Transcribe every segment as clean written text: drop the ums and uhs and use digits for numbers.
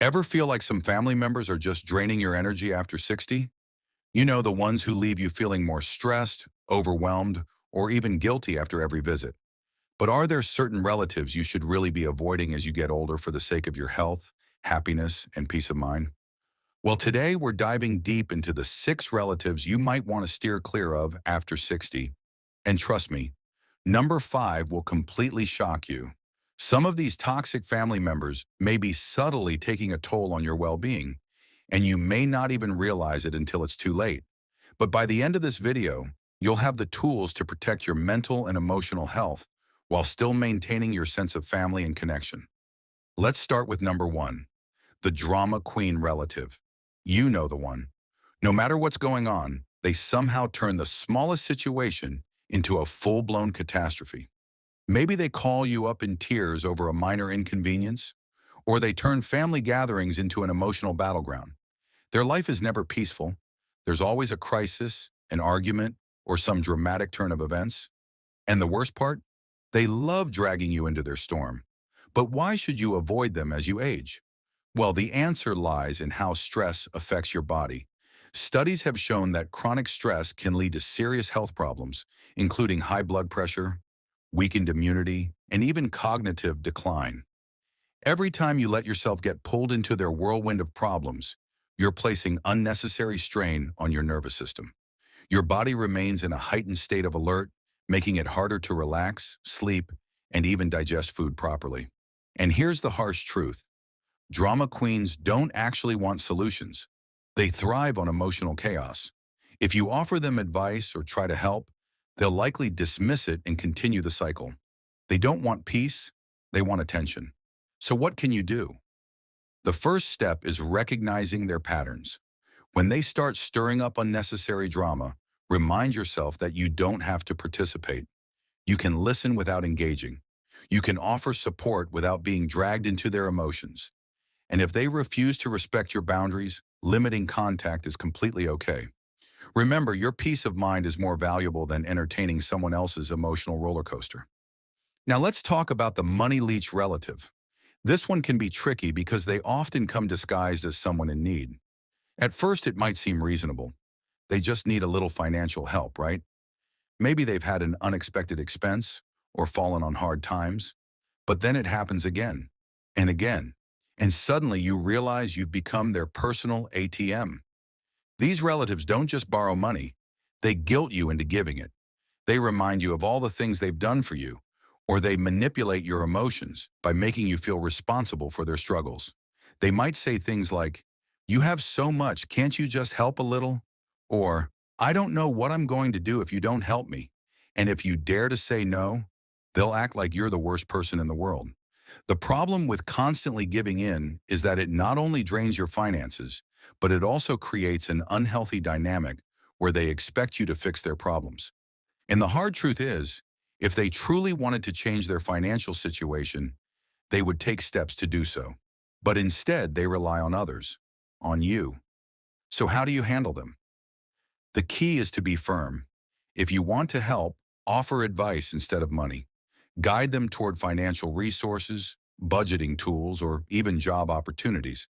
Ever feel like some family members are just draining your energy after 60? You know, the ones who leave you feeling more stressed, overwhelmed, or even guilty after every visit. But are there certain relatives you should really be avoiding as you get older for the sake of your health, happiness, and peace of mind? Well, today we're diving deep into the 6 relatives you might want to steer clear of after 60. And trust me, number 5 will completely shock you. Some of these toxic family members may be subtly taking a toll on your well-being, and you may not even realize it until it's too late. But by the end of this video, you'll have the tools to protect your mental and emotional health while still maintaining your sense of family and connection. Let's start with number 1, the drama queen relative. You know the one. No matter what's going on, they somehow turn the smallest situation into a full-blown catastrophe. Maybe they call you up in tears over a minor inconvenience, or they turn family gatherings into an emotional battleground. Their life is never peaceful. There's always a crisis, an argument, or some dramatic turn of events. And the worst part? They love dragging you into their storm. But why should you avoid them as you age? Well, the answer lies in how stress affects your body. Studies have shown that chronic stress can lead to serious health problems, including high blood pressure, weakened immunity, and even cognitive decline. Every time you let yourself get pulled into their whirlwind of problems, you're placing unnecessary strain on your nervous system. Your body remains in a heightened state of alert, making it harder to relax, sleep, and even digest food properly. And here's the harsh truth. Drama queens don't actually want solutions. They thrive on emotional chaos. If you offer them advice or try to help, they'll likely dismiss it and continue the cycle. They don't want peace, they want attention. So what can you do? The first step is recognizing their patterns. When they start stirring up unnecessary drama, remind yourself that you don't have to participate. You can listen without engaging. You can offer support without being dragged into their emotions. And if they refuse to respect your boundaries, limiting contact is completely okay. Remember, your peace of mind is more valuable than entertaining someone else's emotional roller coaster. Now let's talk about the money leech relative. This one can be tricky because they often come disguised as someone in need. At first, it might seem reasonable. They just need a little financial help, right? Maybe they've had an unexpected expense or fallen on hard times, but then it happens again and again, and suddenly you realize you've become their personal ATM. These relatives don't just borrow money, they guilt you into giving it. They remind you of all the things they've done for you, or they manipulate your emotions by making you feel responsible for their struggles. They might say things like, "You have so much, can't you just help a little?" Or, "I don't know what I'm going to do if you don't help me." And if you dare to say no, they'll act like you're the worst person in the world. The problem with constantly giving in is that it not only drains your finances, but it also creates an unhealthy dynamic where they expect you to fix their problems. And the hard truth is, if they truly wanted to change their financial situation, they would take steps to do so. But instead, they rely on others, on you. So how do you handle them? The key is to be firm. If you want to help, offer advice instead of money. Guide them toward financial resources, budgeting tools, or even job opportunities.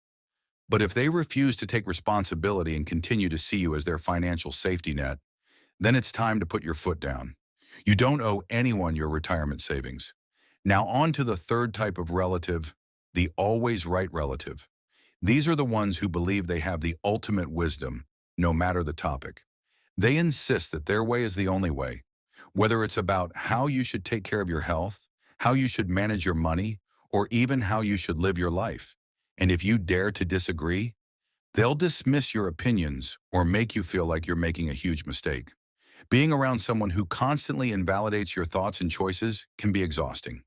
But if they refuse to take responsibility and continue to see you as their financial safety net, then it's time to put your foot down. You don't owe anyone your retirement savings. Now on to the third type of relative, the always right relative. These are the ones who believe they have the ultimate wisdom, no matter the topic. They insist that their way is the only way, whether it's about how you should take care of your health, how you should manage your money, or even how you should live your life. And if you dare to disagree, they'll dismiss your opinions or make you feel like you're making a huge mistake. Being around someone who constantly invalidates your thoughts and choices can be exhausting.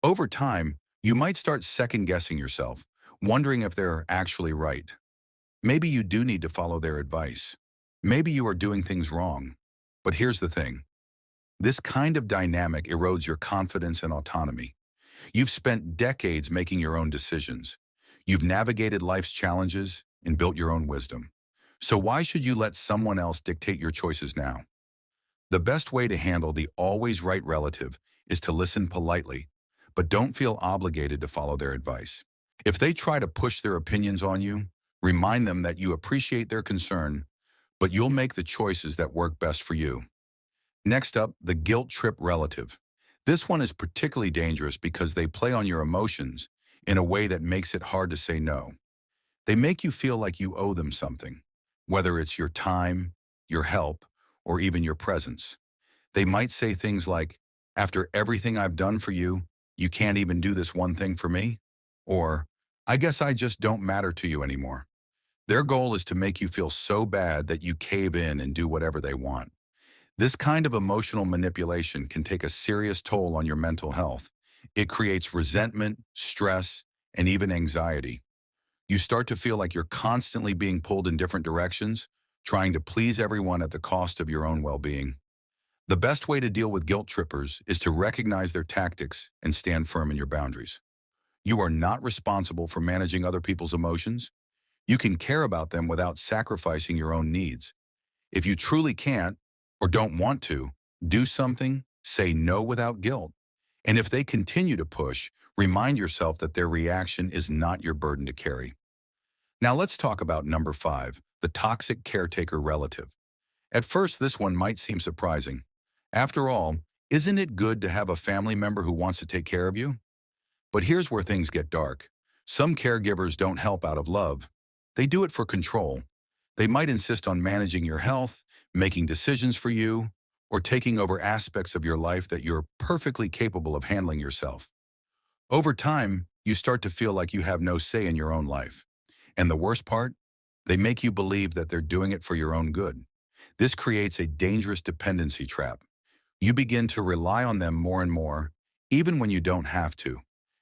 Over time, you might start second-guessing yourself, wondering if they're actually right. Maybe you do need to follow their advice. Maybe you are doing things wrong. But here's the thing. This kind of dynamic erodes your confidence and autonomy. You've spent decades making your own decisions. You've navigated life's challenges and built your own wisdom. So why should you let someone else dictate your choices now? The best way to handle the always right relative is to listen politely, but don't feel obligated to follow their advice. If they try to push their opinions on you, remind them that you appreciate their concern, but you'll make the choices that work best for you. Next up, the guilt trip relative. This one is particularly dangerous because they play on your emotions in a way that makes it hard to say no. They make you feel like you owe them something, whether it's your time, your help, or even your presence. They might say things like, after everything I've done for you, you can't even do this one thing for me? Or, I guess I just don't matter to you anymore. Their goal is to make you feel so bad that you cave in and do whatever they want. This kind of emotional manipulation can take a serious toll on your mental health. It creates resentment, stress, and even anxiety. You start to feel like you're constantly being pulled in different directions, trying to please everyone at the cost of your own well-being. The best way to deal with guilt trippers is to recognize their tactics and stand firm in your boundaries. You are not responsible for managing other people's emotions. You can care about them without sacrificing your own needs. If you truly can't or don't want to, do something, say no without guilt. And if they continue to push, remind yourself that their reaction is not your burden to carry. Now let's talk about number 5, the toxic caretaker relative. At first, this one might seem surprising. After all, isn't it good to have a family member who wants to take care of you? But here's where things get dark. Some caregivers don't help out of love. They do it for control. They might insist on managing your health, making decisions for you, or taking over aspects of your life that you're perfectly capable of handling yourself. Over time, you start to feel like you have no say in your own life. And the worst part? They make you believe that they're doing it for your own good. This creates a dangerous dependency trap. You begin to rely on them more and more, even when you don't have to.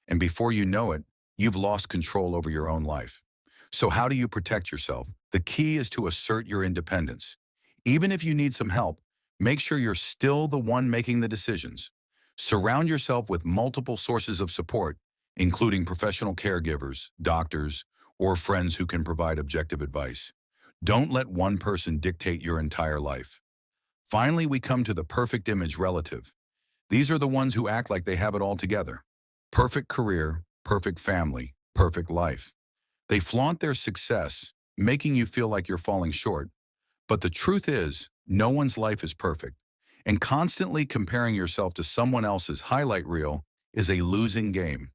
And before you know it, you've lost control over your own life. So how do you protect yourself? The key is to assert your independence. Even if you need some help, make sure you're still the one making the decisions. Surround yourself with multiple sources of support, including professional caregivers, doctors, or friends who can provide objective advice. Don't let one person dictate your entire life. Finally, we come to the perfect image relative. These are the ones who act like they have it all together. Perfect career, perfect family, perfect life. They flaunt their success, making you feel like you're falling short. But the truth is, no one's life is perfect. And constantly comparing yourself to someone else's highlight reel is a losing game.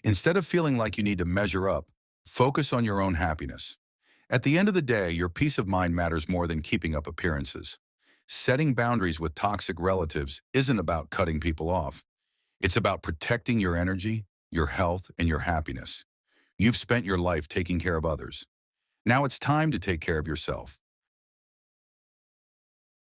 Instead of feeling like you need to measure up, focus on your own happiness. At the end of the day, your peace of mind matters more than keeping up appearances. Setting boundaries with toxic relatives isn't about cutting people off. It's about protecting your energy, your health, and your happiness. You've spent your life taking care of others. Now it's time to take care of yourself.